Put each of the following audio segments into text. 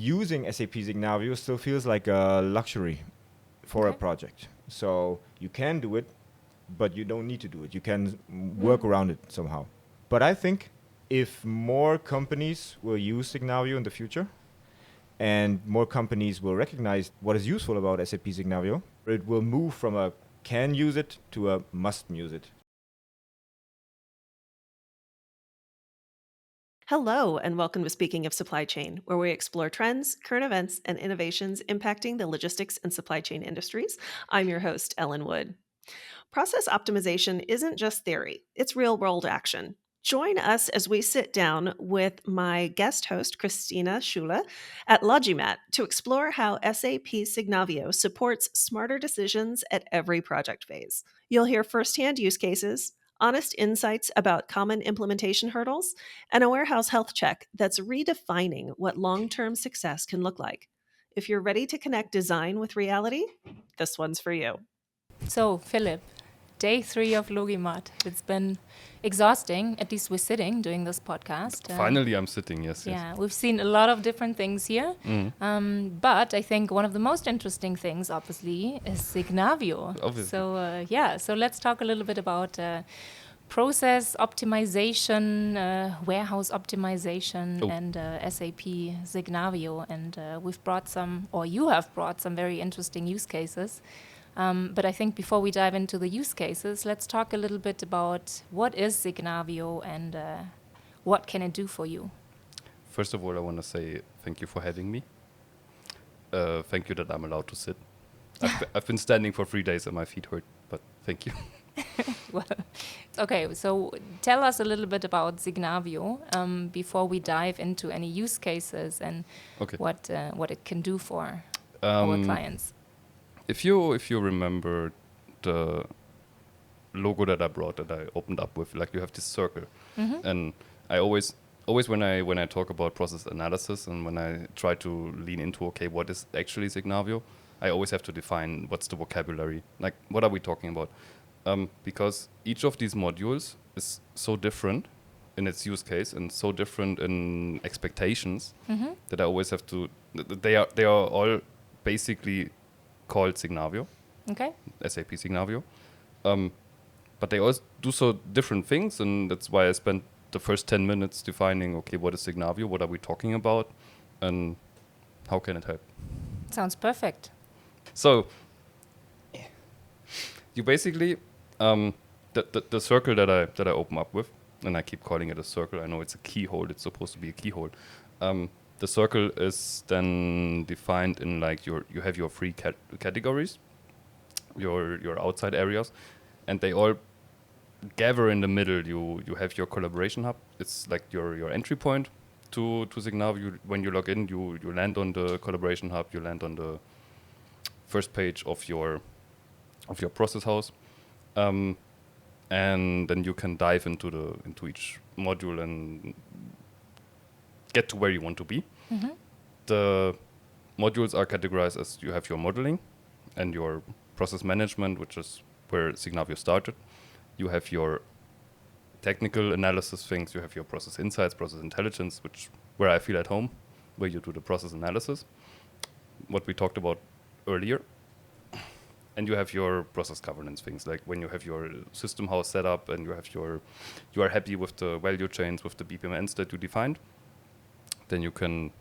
using SAP Signavio still feels like a luxury for a project. So you can do it, but you don't need to do it. You can work around it somehow. But I think if more companies will use Signavio in the future, and more companies will recognize what is useful about SAP Signavio, it will move from a can use it to a must use it. Hello, and welcome to Speaking of Supply Chain, where we explore trends, current events, and innovations impacting the logistics and supply chain industries. I'm your host, Ellen Wood. Process optimization isn't just theory, it's real-world action. Join us as we sit down with my guest host, Christina Schühle, at LogiMAT to explore how SAP Signavio supports smarter decisions at every project phase. You'll hear firsthand use cases, honest insights about common implementation hurdles, and a warehouse health check that's redefining what long-term success can look like. If you're ready to connect design with reality, this one's for you. So, Philipp, day 3 of LogiMAT. It's been exhausting. At least we're sitting doing this podcast. Finally, I'm sitting, yes. Yeah, we've seen a lot of different things here. But I think one of the most interesting things, obviously, is Signavio. Obviously. So let's talk a little bit about process optimization, warehouse optimization, and SAP Signavio. And we've brought some, or you have brought some very interesting use cases. But I think before we dive into the use cases, let's talk a little bit about what is Signavio and what can it do for you? First of all, I want to say thank you for having me. Thank you that I'm allowed to sit. I've been standing for 3 days and my feet hurt, but thank you. Well, okay, so tell us a little bit about Signavio before we dive into any use cases and what it can do for our clients. If you remember the logo that I brought, that I opened up with, like you have this circle, and I always when I talk about process analysis and when I try to lean into what is actually Signavio, I always have to define what's the vocabulary, like what are we talking about, because each of these modules is so different in its use case and so different in expectations that I always have to. They are all basically called Signavio, SAP Signavio, but they all do so different things, and that's why I spent the first 10 minutes defining, what is Signavio, what are we talking about, and how can it help? Sounds perfect. So, you basically, the circle that I open up with, and I keep calling it a circle, I know it's a keyhole, it's supposed to be a keyhole, the circle is then defined in like you have your three categories, your outside areas, and they all gather in the middle. You have your collaboration hub. It's like your entry point to Signavio. When you log in, you land on the collaboration hub. You land on the first page of your process house, and then you can dive into each module and get to where you want to be. The modules are categorized as you have your modeling and your process management, which is where Signavio started. You have your technical analysis things. You have your process insights, process intelligence, where I feel at home, where you do the process analysis, what we talked about earlier. And you have your process governance things, like when you have your system house set up and you are happy with the value chains, with the BPMNs that you defined. Then you can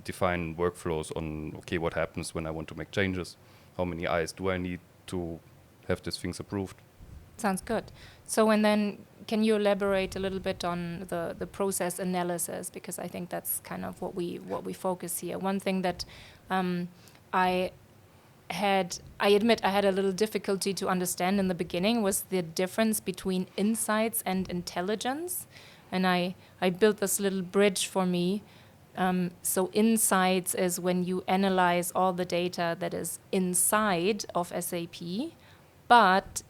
define workflows on, what happens when I want to make changes? How many eyes do I need to have these things approved? Sounds good. So, and then can you elaborate a little bit on the process analysis? Because I think that's kind of what we focus here. One thing that I admit I had a little difficulty to understand in the beginning was the difference between insights and intelligence. And I built this little bridge for me. So insights is when you analyze all the data that is inside of SAP, but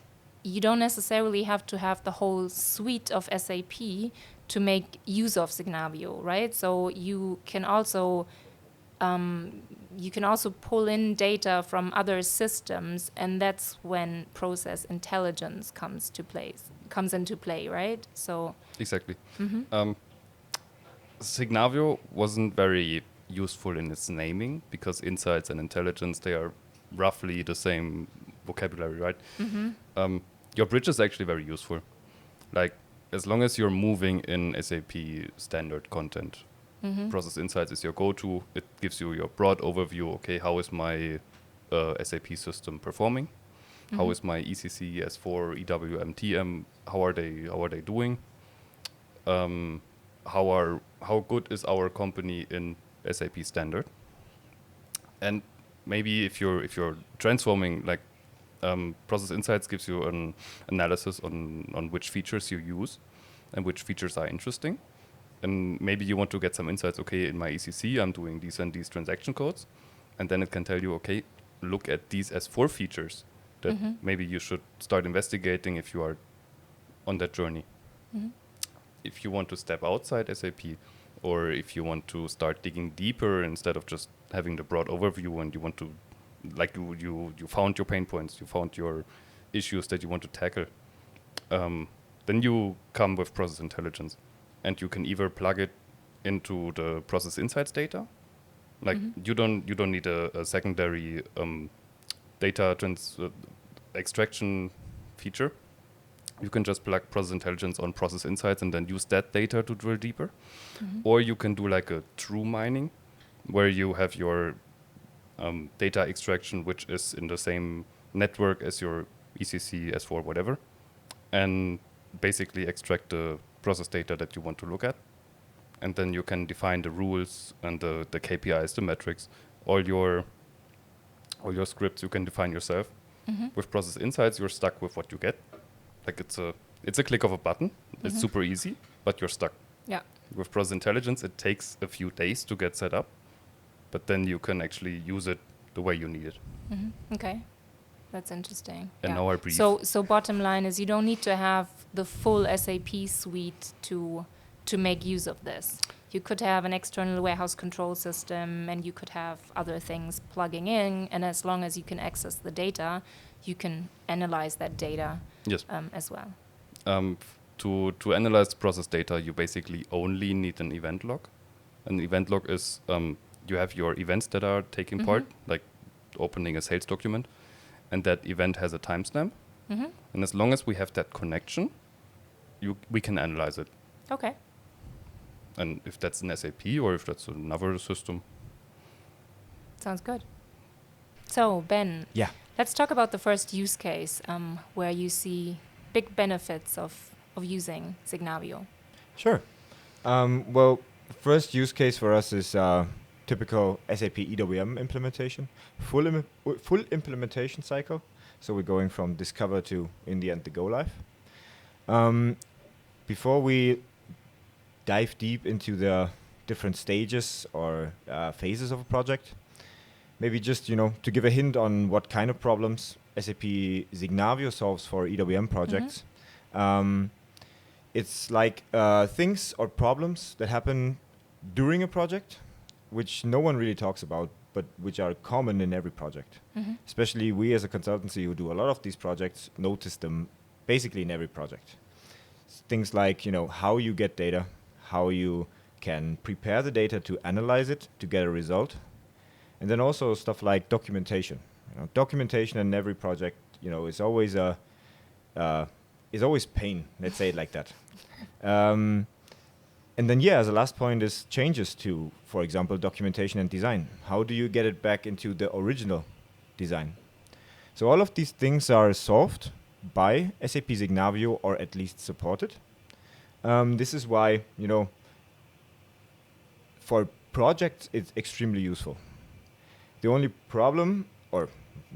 you don't necessarily have to have the whole suite of SAP to make use of Signavio, right? So you can also pull in data from other systems, and that's when process intelligence comes into play, right? So exactly. Signavio wasn't very useful in its naming because insights and intelligence, they are roughly the same vocabulary, right? Your bridge is actually very useful. Like, as long as you're moving in SAP standard content, Process Insights is your go-to. It gives you your broad overview. Okay, how is my SAP system performing? How is my ECC, S4, EWM, TM? How are they doing? How good is our company in SAP standard? And maybe if you're transforming, like, Process Insights gives you an analysis on which features you use and which features are interesting. And maybe you want to get some insights. Okay, in my ECC, I'm doing these and these transaction codes, and then it can tell you, okay, look at these S4 features that maybe you should start investigating if you are on that journey. If you want to step outside SAP, or if you want to start digging deeper instead of just having the broad overview, and you want to, like, you found your pain points, you found your issues that you want to tackle, then you come with Process Intelligence, and you can either plug it into the Process Insights data, like you don't need a secondary data extraction feature. You can just plug Process Intelligence on Process Insights and then use that data to drill deeper. Or you can do like a true mining, where you have your data extraction, which is in the same network as your ECC, S4, whatever, and basically extract the process data that you want to look at. And then you can define the rules and the KPIs, the metrics, all your scripts you can define yourself. With Process Insights, you're stuck with what you get. Like, it's a click of a button. It's super easy, but you're stuck. Yeah. With Process Intelligence, it takes a few days to get set up, but then you can actually use it the way you need it. Okay. That's interesting. And now I breathe. So bottom line is, you don't need to have the full SAP suite to make use of this. You could have an external warehouse control system, and you could have other things plugging in, and as long as you can access the data, you can analyze that data. Yes. As well. To analyze process data, you basically only need an event log. An event log is you have your events that are taking part, like opening a sales document, and that event has a timestamp. And as long as we have that connection, we can analyze it. Okay. And if that's an SAP or if that's another system. Sounds good. So, Ben. Yeah. Let's talk about the first use case where you see big benefits of using Signavio. Sure. Well, the first use case for us is typical SAP EWM implementation, full implementation cycle. So we're going from discover to, in the end, the go live. Before we dive deep into the different stages or phases of a project, maybe just, to give a hint on what kind of problems SAP Signavio solves for EWM projects. It's like things or problems that happen during a project, which no one really talks about, but which are common in every project. Especially we as a consultancy who do a lot of these projects notice them basically in every project. Things like, how you get data, how you can prepare the data to analyze it to get a result. And then also stuff like documentation. Documentation in every project, is always pain. Let's say it like that. And then, as a last point is changes to, for example, documentation and design. How do you get it back into the original design? So all of these things are solved by SAP Signavio, or at least supported. This is why, for projects, it's extremely useful. The only problem, or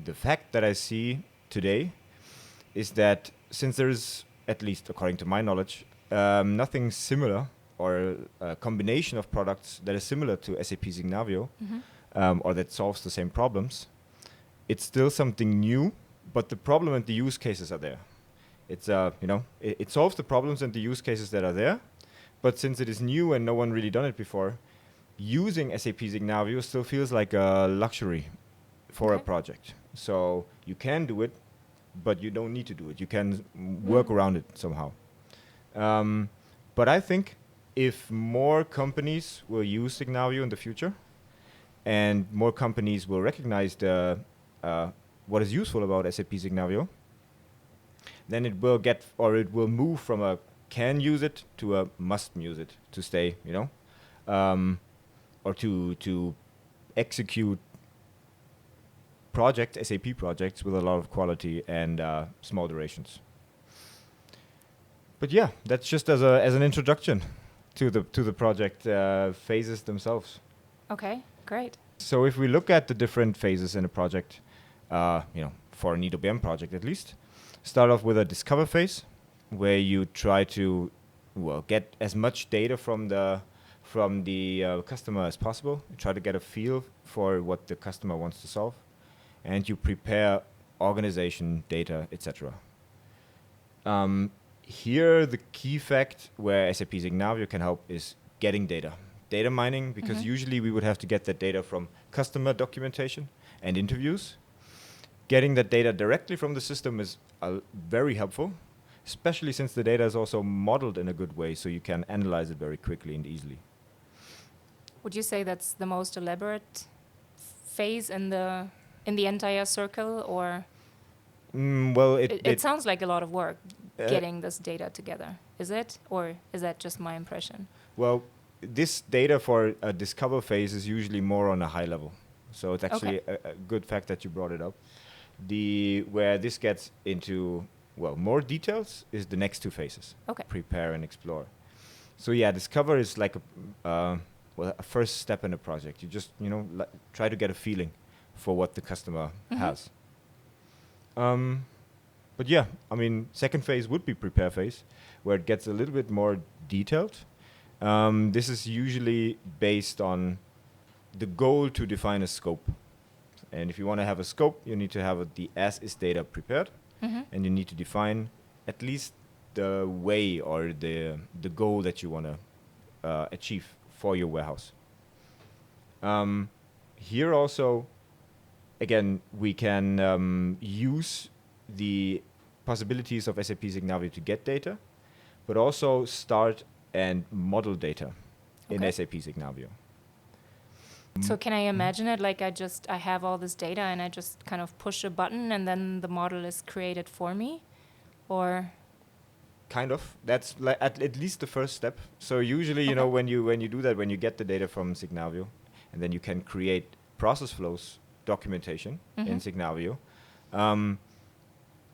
the fact that I see today, is that since there is, at least according to my knowledge, nothing similar or a combination of products that is similar to SAP Signavio, or that solves the same problems, it's still something new, but the problem and the use cases are there. It's it solves the problems and the use cases that are there, but since it is new and no one really done it before, using SAP Signavio still feels like a luxury for a project. So you can do it, but you don't need to do it. You can work around it somehow. But I think if more companies will use Signavio in the future, and more companies will recognize the what is useful about SAP Signavio, then it will move from a can use it to a must use it to stay, or to execute SAP projects with a lot of quality and small durations. But yeah, that's just as an introduction to the project phases themselves. Okay, great. So if we look at the different phases in a project, for an EWM project at least, start off with a discover phase, where you try to get as much data from the customer as possible. You try to get a feel for what the customer wants to solve, and you prepare organization, data, etc. Here, the key fact where SAP Signavio can help is getting data mining, because usually we would have to get that data from customer documentation and interviews. Getting that data directly from the system is very helpful, especially since the data is also modeled in a good way, so you can analyze it very quickly and easily. Would you say that's the most elaborate phase in the entire circle, or? It sounds like a lot of work getting this data together. Is it, or is that just my impression? Well, this data for a discover phase is usually more on a high level, so it's actually a good fact that you brought it up. Where this gets into more details is the next two phases. Okay. Prepare and explore. So yeah, discover is like a first step in a project. You just try to get a feeling for what the customer has. But yeah, second phase would be prepare phase, where it gets a little bit more detailed. This is usually based on the goal to define a scope. And if you want to have a scope, you need to have the as-is data prepared, and you need to define at least the way or the goal that you want to achieve for your warehouse. Here also, again, we can use the possibilities of SAP Signavio to get data, but also start and model data in SAP Signavio. So can I imagine it like I have all this data and I just kind of push a button and then the model is created for me, or? Kind of. That's at least the first step. So usually, when you do that, when you get the data from Signavio, and then you can create process flows documentation in Signavio,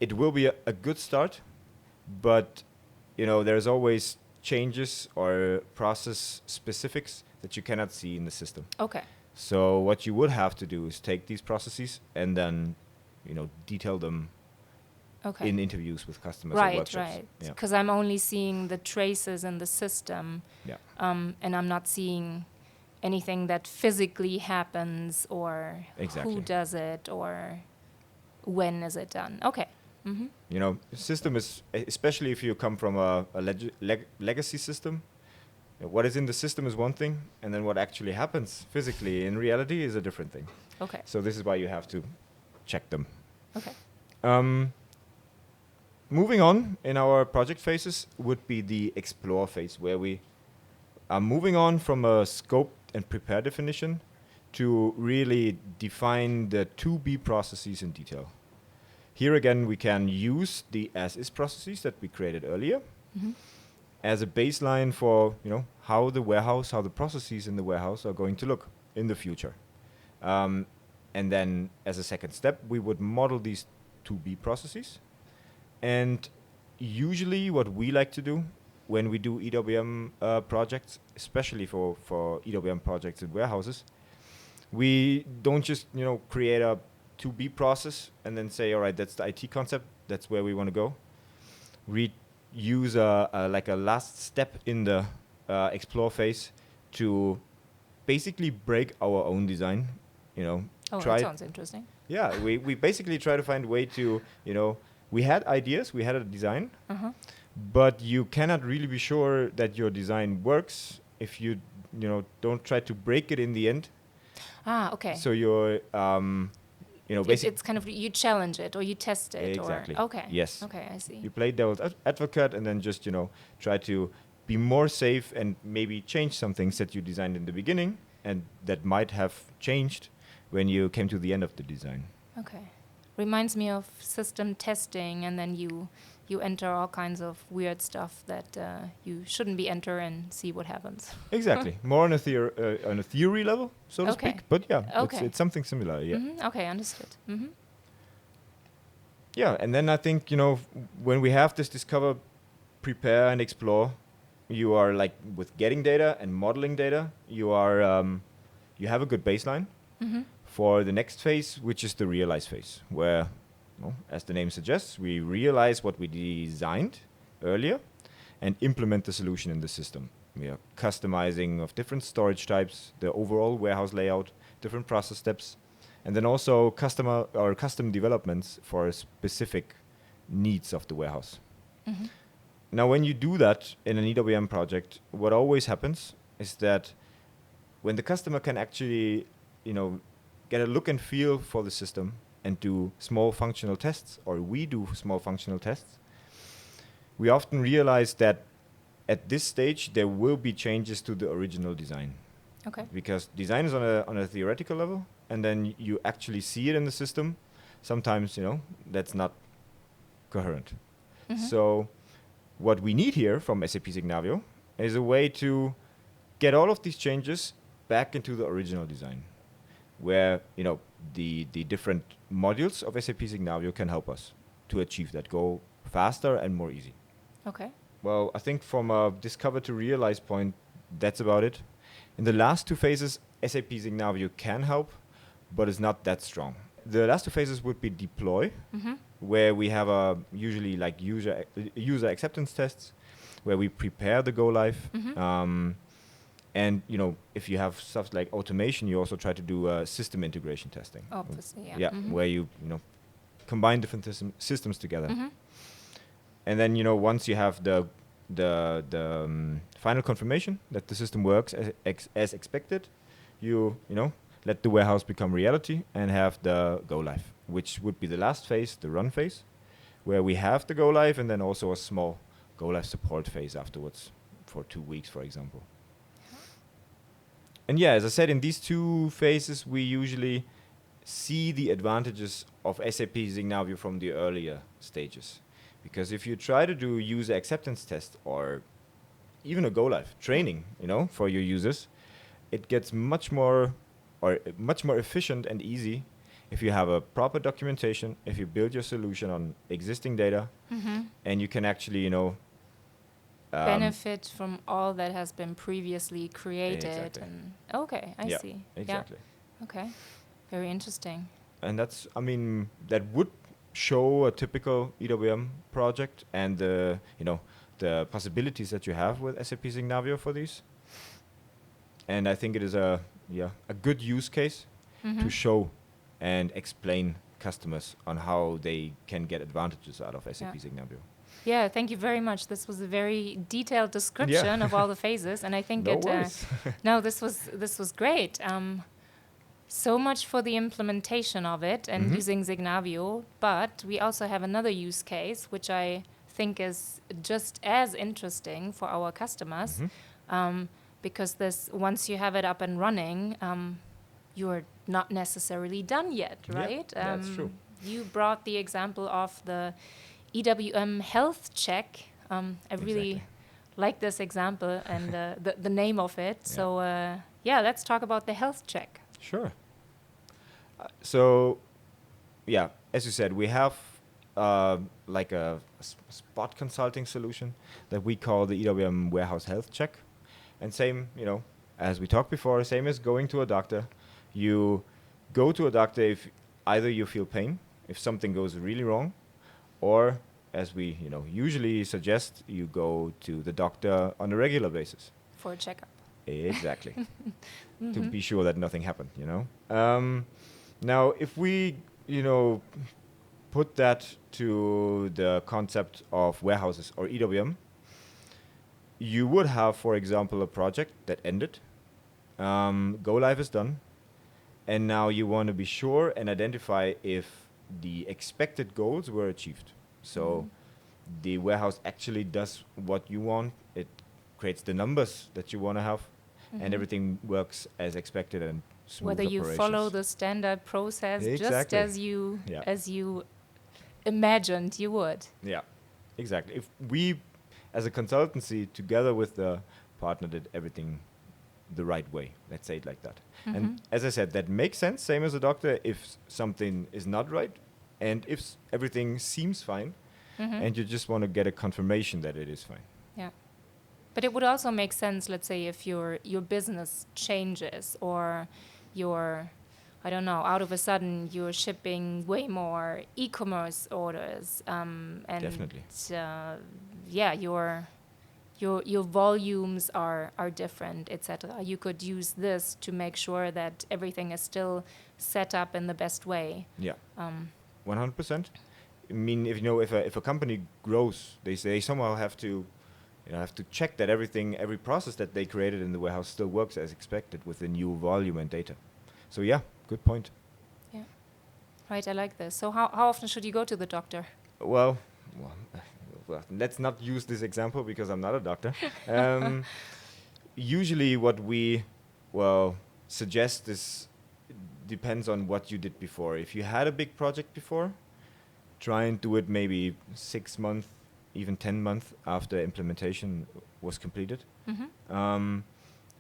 it will be a good start, but there's always changes or process specifics that you cannot see in the system. Okay. So what you would have to do is take these processes and then, detail them in interviews with customers or workshops. Right. Because I'm only seeing the traces in the system, and I'm not seeing anything that physically happens, or who does it, or when is it done. Okay. System is, especially if you come from a legacy system, what is in the system is one thing, and then what actually happens physically in reality is a different thing. Okay. So this is why you have to check them. Okay. Moving on in our project phases would be the explore phase, where we are moving on from a scope and prepare definition to really define the to-be processes in detail. Here again, we can use the as-is processes that we created earlier as a baseline for how the processes in the warehouse are going to look in the future. And then as a second step, we would model these to-be processes. And usually what we like to do when we do EWM projects, especially for EWM projects in warehouses, we don't just create a to-be process and then say, all right, that's the IT concept, that's where we want to go. We use a last step in the explore phase to basically break our own design. That sounds interesting. Yeah, we basically try to find a way to, we had ideas, we had a design, but you cannot really be sure that your design works if you don't try to break it in the end. Okay. So you're basically it's kind of, you challenge it or you test it. Exactly. Or, okay. Yes. Okay, I see. You play devil's advocate and then just try to be more safe and maybe change some things that you designed in the beginning and that might have changed when you came to the end of the design. Okay. Reminds me of system testing, and then you enter all kinds of weird stuff that you shouldn't be enter and see what happens. Exactly. More on a theory level, so to Okay. speak. But yeah, Okay. it's something similar. Yeah. Okay, understood. Yeah, and then I think, when we have this discover, prepare, and explore, you are like with getting data and modeling data, you have a good baseline for the next phase, which is the realize phase, where, as the name suggests, we realize what we designed earlier and implement the solution in the system. We are customizing of different storage types, the overall warehouse layout, different process steps, and then also custom developments for specific needs of the warehouse. Now, when you do that in an EWM project, what always happens is that when the customer can actually, get a look and feel for the system and do small functional tests, or we do small functional tests, we often realize that at this stage there will be changes to the original design. Okay. Because design is on a theoretical level, and then you actually see it in the system. Sometimes, that's not coherent. So what we need here from SAP Signavio is a way to get all of these changes back into the original design, where, the different modules of SAP Signavio can help us to achieve that goal faster and more easy. Okay. Well, I think from a discover to realize point, that's about it. In the last two phases, SAP Signavio can help, but it's not that strong. The last two phases would be deploy, where we have usually like user acceptance tests, where we prepare the go live. And if you have stuff like automation, you also try to do system integration testing. Obviously, yeah. Yeah, where you combine different systems together. And then once you have the final confirmation that the system works as expected, you let the warehouse become reality and have the go live, which would be the last phase, the run phase, where we have the go live and then also a small go live support phase afterwards for 2 weeks, for example. And yeah, as I said, in these two phases, we usually see the advantages of SAP Signavio from the earlier stages. Because if you try to do user acceptance test or even a go live training, for your users, it gets much more efficient and easy if you have a proper documentation, if you build your solution on existing data, and you can actually, benefit from all that has been previously created. Exactly. And okay, I see. Exactly. Yeah. Okay. Very interesting. And that would show a typical EWM project and the possibilities that you have with SAP Signavio for these. And I think it is a good use case to show and explain customers on how they can get advantages out of SAP Signavio. Yeah, thank you very much. This was a very detailed description of all the phases, and I think this was great. So much for the implementation of it and using Signavio, but we also have another use case which I think is just as interesting for our customers, because once you have it up and running, you're not necessarily done yet, right? Yeah, that's true. You brought the example of the EWM health check. I really like this example and the name of it. Yeah. So let's talk about the health check. Sure. As you said, we have like a spot consulting solution that we call the EWM warehouse health check. And same, as we talked before, same as going to a doctor. You go to a doctor if either you feel pain, if something goes really wrong, or as we usually suggest, you go to the doctor on a regular basis for a checkup. Exactly. To be sure that nothing happened. Now, if we put that to the concept of warehouses or EWM, you would have, for example, a project that ended, go live is done, and now you want to be sure and identify if the expected goals were achieved. So the warehouse actually does what you want. It creates the numbers that you want to have, and everything works as expected and smooth Whether you operations. follow the standard process just Exactly. as you imagined you would. Yeah, exactly. If we, as a consultancy, together with the partner, did everything the right way, let's say it like that. And as I said, that makes sense, same as a doctor, if something is not right, and if everything seems fine, and you just want to get a confirmation that it is fine. Yeah. But it would also make sense, let's say, if your business changes or your, I don't know, out of a sudden you're shipping way more e-commerce orders, and Definitely. Your volumes are different, etc. You could use this to make sure that everything is still set up in the best way. Yeah, 100%. I mean, if a company grows, they somehow have to check that every process that they created in the warehouse still works as expected with the new volume and data. So yeah, good point. Yeah, right. I like this. So how often should you go to the doctor? Well, let's not use this example because I'm not a doctor. Usually what we suggest is depends on what you did before. If you had a big project before, try and do it maybe 6 months, even 10 months after implementation was completed.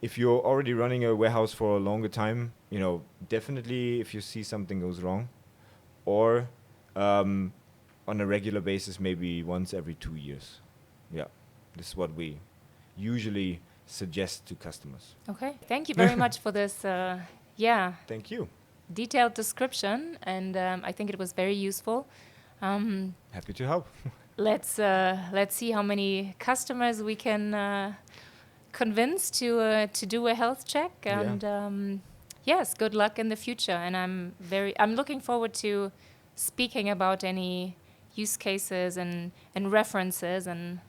If you're already running a warehouse for a longer time, definitely if you see something goes wrong, or on a regular basis, maybe once every 2 years. Yeah, this is what we usually suggest to customers. Okay, thank you very much for this. Thank you. Detailed description, and I think it was very useful. Happy to help. Let's see how many customers we can convince to do a health check, and yes, good luck in the future. And I'm looking forward to speaking about any use cases and references and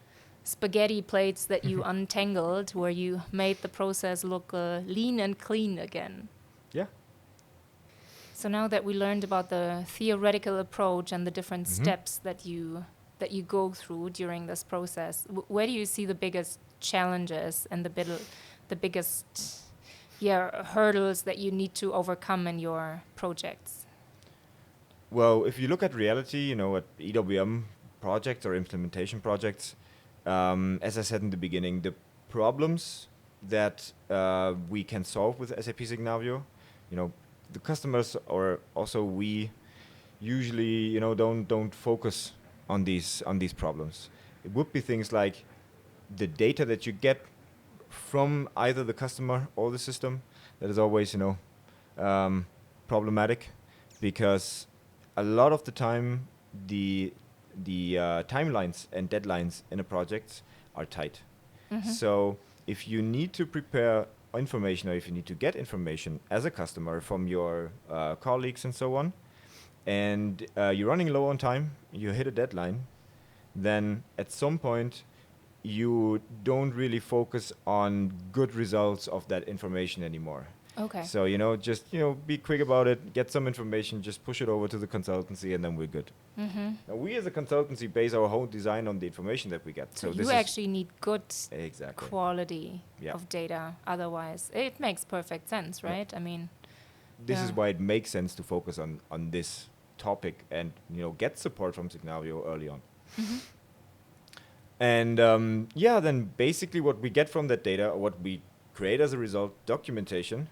spaghetti plates that you untangled, where you made the process look lean and clean again. Yeah. So now that we learned about the theoretical approach and the different steps that you go through during this process, where do you see the biggest challenges and the biggest hurdles that you need to overcome in your projects? Well, if you look at reality, at EWM projects or implementation projects, as I said in the beginning, the problems that we can solve with SAP Signavio, the customers or also we usually, don't focus on these problems. It would be things like the data that you get from either the customer or the system. That is always, problematic, because a lot of the time the timelines and deadlines in a project are tight. So if you need to prepare information, or if you need to get information as a customer from your colleagues and so on, and you're running low on time, you hit a deadline, then at some point you don't really focus on good results of that information anymore. Okay. So, just, be quick about it, get some information, just push it over to the consultancy, and then we're good. Now, we as a consultancy base our whole design on the information that we get. So this you actually need good exactly quality of data. Otherwise, it makes perfect sense, right? I mean, this is why it makes sense to focus on this topic and, get support from Signavio early on. And, then basically what we get from that data, or what we create as a result, documentation,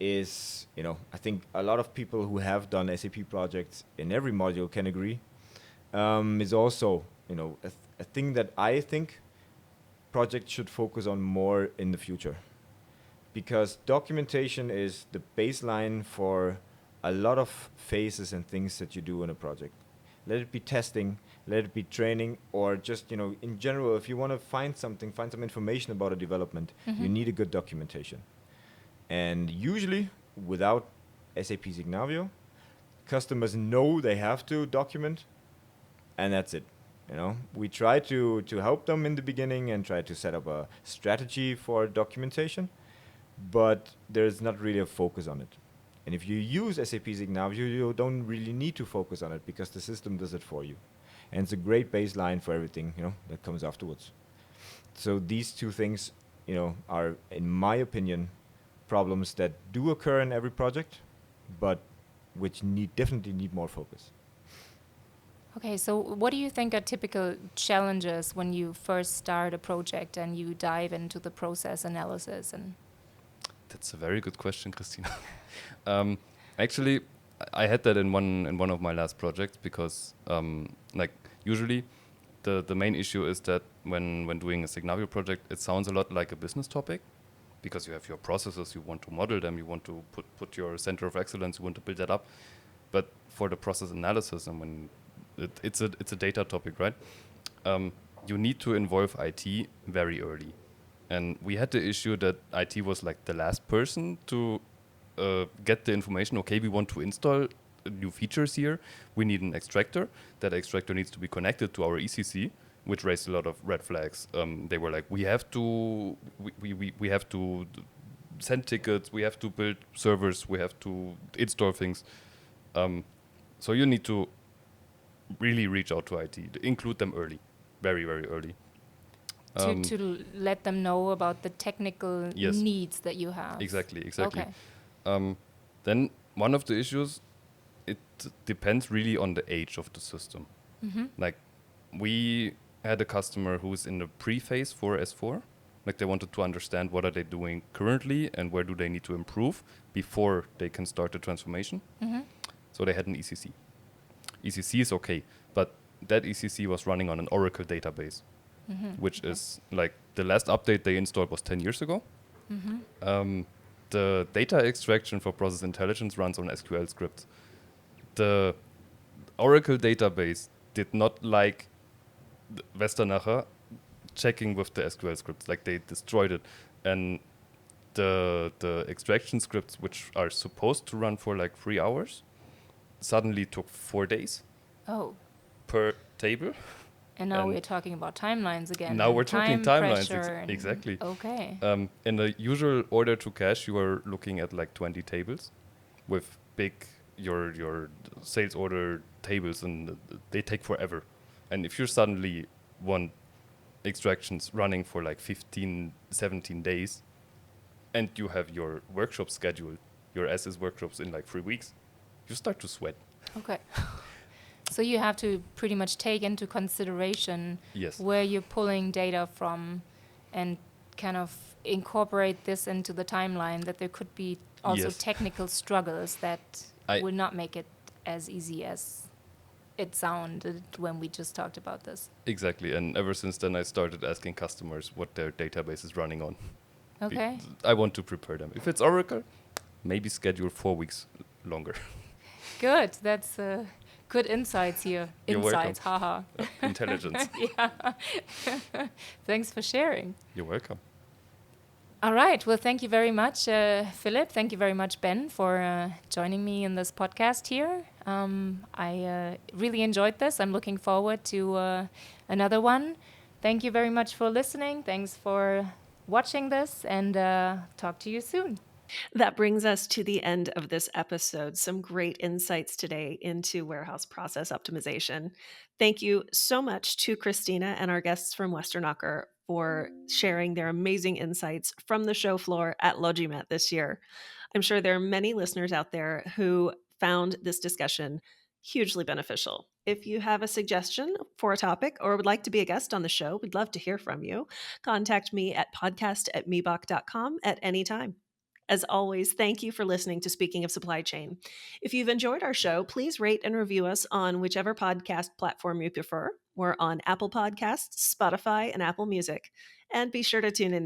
is, I think a lot of people who have done SAP projects in every module can agree, is also, a thing that I think projects should focus on more in the future. Because documentation is the baseline for a lot of phases and things that you do in a project. Let it be testing, let it be training, or just, in general, if you want to find some information about a development, you need a good documentation. And usually, without SAP Signavio, customers know they have to document, and that's it. We try to help them in the beginning and try to set up a strategy for documentation, but there's not really a focus on it. And if you use SAP Signavio, you don't really need to focus on it because the system does it for you. And it's a great baseline for everything, that comes afterwards. So these two things, are, in my opinion, problems that do occur in every project, but which definitely need more focus. Okay, so what do you think are typical challenges when you first start a project and you dive into the process analysis? And That's a very good question, Christina. Actually, I had that in one of my last projects because, usually, the main issue is that when doing a Signavio project, it sounds a lot like a business topic, because you have your processes, you want to model them, you want to put your center of excellence, you want to build that up. But for the process analysis, and when it's a data topic, right? You need to involve IT very early. And we had the issue that IT was like the last person to get the information. Okay, we want to install new features here. We need an extractor. That extractor needs to be connected to our ECC, which raised a lot of red flags. They were like, we have to send tickets, we have to build servers, we have to install things. So you need to really reach out to IT, to include them early, very, very early. to let them know about the technical Yes. needs that you have. Exactly. Okay. Then one of the issues, it depends really on the age of the system. Like, we had a customer who's in the pre-phase for S4. Like, they wanted to understand what are they doing currently and where do they need to improve before they can start the transformation. So they had an ECC. ECC is okay, but that ECC was running on an Oracle database, which is like the last update they installed was 10 years ago. The data extraction for process intelligence runs on SQL scripts. The Oracle database did not like Westernacher checking with the SQL scripts. Like, they destroyed it. And the extraction scripts, which are supposed to run for like 3 hours, suddenly took 4 days Oh, per table. and now And we're talking about timelines again. Now and we're talking time timelines, pressure and- exactly. Okay. In the usual order to cash, you are looking at like 20 tables with big your sales order tables, and they take forever. And if you suddenly want extractions running for like 15, 17 days, and you have your workshop scheduled, your SS workshops in like 3 weeks, you start to sweat. Okay. So you have to pretty much take into consideration Yes. where you're pulling data from and kind of incorporate this into the timeline, that there could be also Yes. technical struggles that I- will not make it as easy as it sounded when we just talked about this. Exactly. And ever since then, I started asking customers what their database is running on. Okay. I want to prepare them. If it's Oracle, maybe schedule 4 weeks longer. Good. That's good insights here. You're welcome. Insights, haha. Intelligence. Yeah. Thanks for sharing. You're welcome. All right. Well, thank you very much, Philipp. Thank you very much, Ben, for joining me in this podcast here. I really enjoyed this. I'm looking forward to another one. Thank you very much for listening. Thanks for watching this, and talk to you soon. That brings us to the end of this episode. Some great insights today into warehouse process optimization. Thank you so much to Christina and our guests from Westernacher for sharing their amazing insights from the show floor at LogiMAT this year. I'm sure there are many listeners out there who found this discussion hugely beneficial. If you have a suggestion for a topic or would like to be a guest on the show, we'd love to hear from you. Contact me at podcast@miebach.com at any time. As always, thank you for listening to Speaking of Supply Chain. If you've enjoyed our show, please rate and review us on whichever podcast platform you prefer. We're on Apple Podcasts, Spotify, and Apple Music. And be sure to tune in